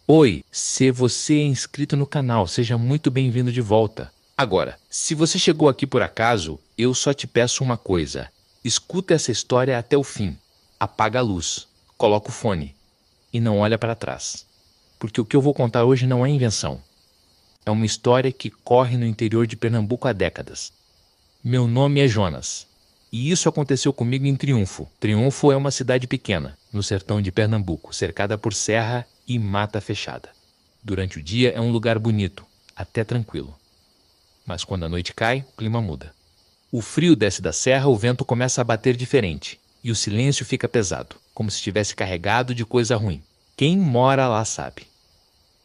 Oi, se você é inscrito no canal, seja muito bem-vindo de volta. Agora, se você chegou aqui por acaso, eu só te peço uma coisa. Escuta essa história até o fim. Apaga a luz, coloca o fone e não olha para trás. Porque o que eu vou contar hoje não é invenção. É uma história que corre no interior de Pernambuco há décadas. Meu nome é Jonas. E isso aconteceu comigo em Triunfo. Triunfo é uma cidade pequena, no sertão de Pernambuco, cercada por serra e mata fechada. Durante o dia é um lugar bonito, até tranquilo. Mas quando a noite cai, o clima muda. O frio desce da serra, o vento começa a bater diferente, e o silêncio fica pesado, como se estivesse carregado de coisa ruim. Quem mora lá sabe.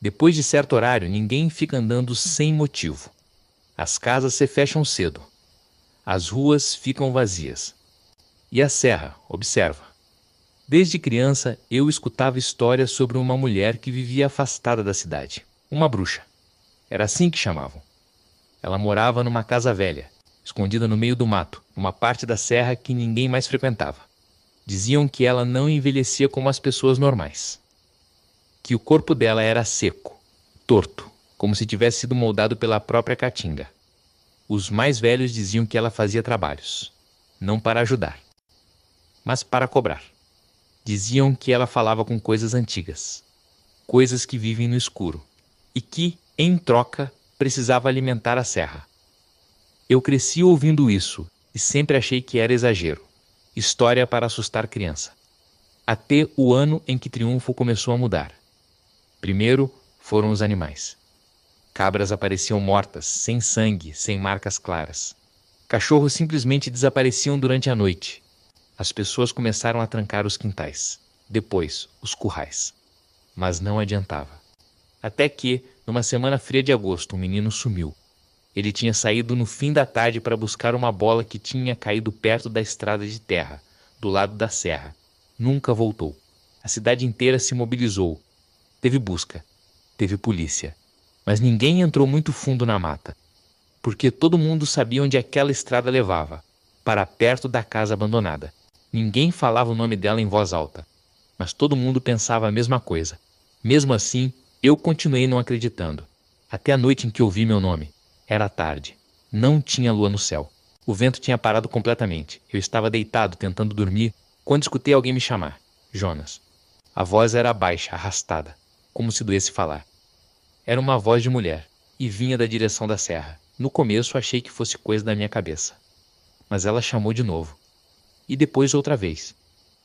Depois de certo horário, ninguém fica andando sem motivo. As casas se fecham cedo. As ruas ficam vazias. E a serra, observa. Desde criança, eu escutava histórias sobre uma mulher que vivia afastada da cidade. Uma bruxa. Era assim que chamavam. Ela morava numa casa velha, escondida no meio do mato, numa parte da serra que ninguém mais frequentava. Diziam que ela não envelhecia como as pessoas normais. Que o corpo dela era seco, torto, como se tivesse sido moldado pela própria caatinga. Os mais velhos diziam que ela fazia trabalhos, não para ajudar, mas para cobrar. Diziam que ela falava com coisas antigas, coisas que vivem no escuro, e que, em troca, precisava alimentar a serra. Eu cresci ouvindo isso e sempre achei que era exagero, história para assustar criança. Até o ano em que Triunfo começou a mudar. Primeiro foram os animais. Cabras apareciam mortas, sem sangue, sem marcas claras. Cachorros simplesmente desapareciam durante a noite. As pessoas começaram a trancar os quintais. Depois, os currais. Mas não adiantava. Até que, numa semana fria de agosto, um menino sumiu. Ele tinha saído no fim da tarde para buscar uma bola que tinha caído perto da estrada de terra, do lado da serra. Nunca voltou. A cidade inteira se mobilizou. Teve busca. Teve polícia. Mas ninguém entrou muito fundo na mata, porque todo mundo sabia onde aquela estrada levava, para perto da casa abandonada. Ninguém falava o nome dela em voz alta, mas todo mundo pensava a mesma coisa. Mesmo assim, eu continuei não acreditando. Até a noite em que ouvi meu nome. Era tarde. Não tinha lua no céu. O vento tinha parado completamente. Eu estava deitado, tentando dormir, quando escutei alguém me chamar. Jonas. A voz era baixa, arrastada, como se doesse falar. Era uma voz de mulher, e vinha da direção da serra. No começo achei que fosse coisa da minha cabeça. Mas ela chamou de novo. E depois outra vez.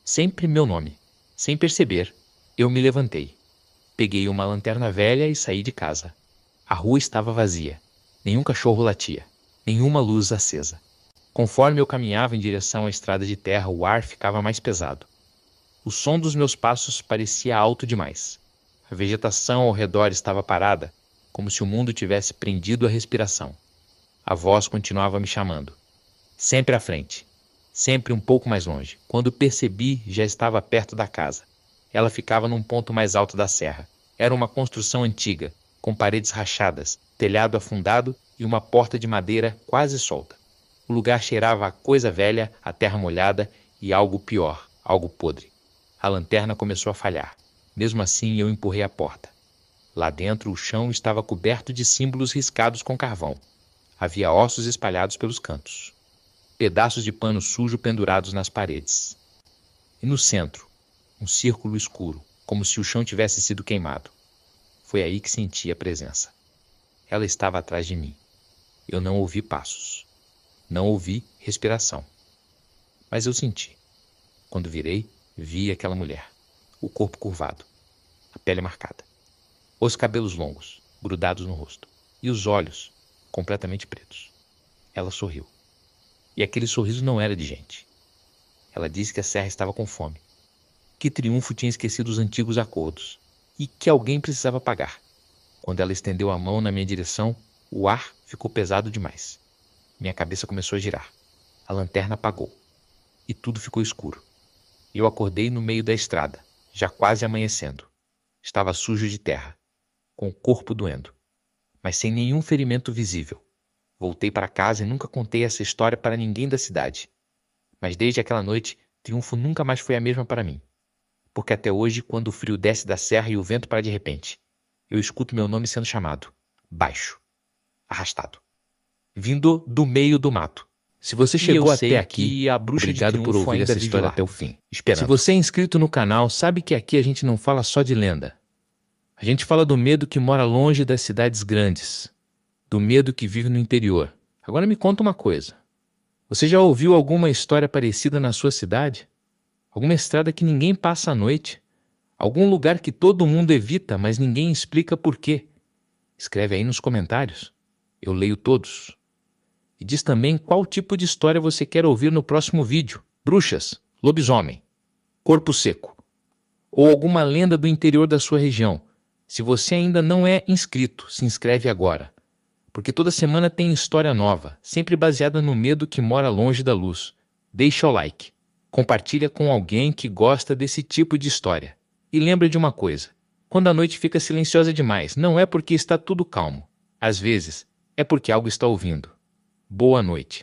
Sempre meu nome. Sem perceber, eu me levantei. Peguei uma lanterna velha e saí de casa. A rua estava vazia. Nenhum cachorro latia. Nenhuma luz acesa. Conforme eu caminhava em direção à estrada de terra, o ar ficava mais pesado. O som dos meus passos parecia alto demais. A vegetação ao redor estava parada, como se o mundo tivesse prendido a respiração. A voz continuava me chamando. Sempre à frente. Sempre um pouco mais longe. Quando percebi, já estava perto da casa. Ela ficava num ponto mais alto da serra. Era uma construção antiga, com paredes rachadas, telhado afundado e uma porta de madeira quase solta. O lugar cheirava a coisa velha, a terra molhada e algo pior, algo podre. A lanterna começou a falhar. Mesmo assim, eu empurrei a porta. Lá dentro, o chão estava coberto de símbolos riscados com carvão. Havia ossos espalhados pelos cantos. Pedaços de pano sujo pendurados nas paredes. E no centro, um círculo escuro, como se o chão tivesse sido queimado. Foi aí que senti a presença. Ela estava atrás de mim. Eu não ouvi passos. Não ouvi respiração. Mas eu senti. Quando virei, vi aquela mulher. O corpo curvado. A pele marcada. Os cabelos longos, grudados no rosto. E os olhos, completamente pretos. Ela sorriu. E aquele sorriso não era de gente. Ela disse que a serra estava com fome. Que Triunfo tinha esquecido os antigos acordos. E que alguém precisava pagar. Quando ela estendeu a mão na minha direção, o ar ficou pesado demais. Minha cabeça começou a girar. A lanterna apagou. E tudo ficou escuro. Eu acordei no meio da estrada, já quase amanhecendo. Estava sujo de terra, com o corpo doendo, mas sem nenhum ferimento visível. Voltei para casa e nunca contei essa história para ninguém da cidade. Mas desde aquela noite, Triunfo nunca mais foi a mesma para mim. Porque até hoje, quando o frio desce da serra e o vento para de repente, eu escuto meu nome sendo chamado. Baixo. Arrastado. Vindo do meio do mato. Se você chegou até aqui, obrigado por ouvir essa história até o fim. Se você é inscrito no canal, sabe que aqui a gente não fala só de lenda. A gente fala do medo que mora longe das cidades grandes. Do medo que vive no interior. Agora me conta uma coisa. Você já ouviu alguma história parecida na sua cidade? Alguma estrada que ninguém passa à noite? Algum lugar que todo mundo evita, mas ninguém explica por quê? Escreve aí nos comentários. Eu leio todos. E diz também qual tipo de história você quer ouvir no próximo vídeo. Bruxas, lobisomem, corpo seco. Ou alguma lenda do interior da sua região. Se você ainda não é inscrito, se inscreve agora. Porque toda semana tem história nova, sempre baseada no medo que mora longe da luz. Deixa o like. Compartilha com alguém que gosta desse tipo de história. E lembra de uma coisa. Quando a noite fica silenciosa demais, não é porque está tudo calmo. Às vezes, é porque algo está ouvindo. Boa noite.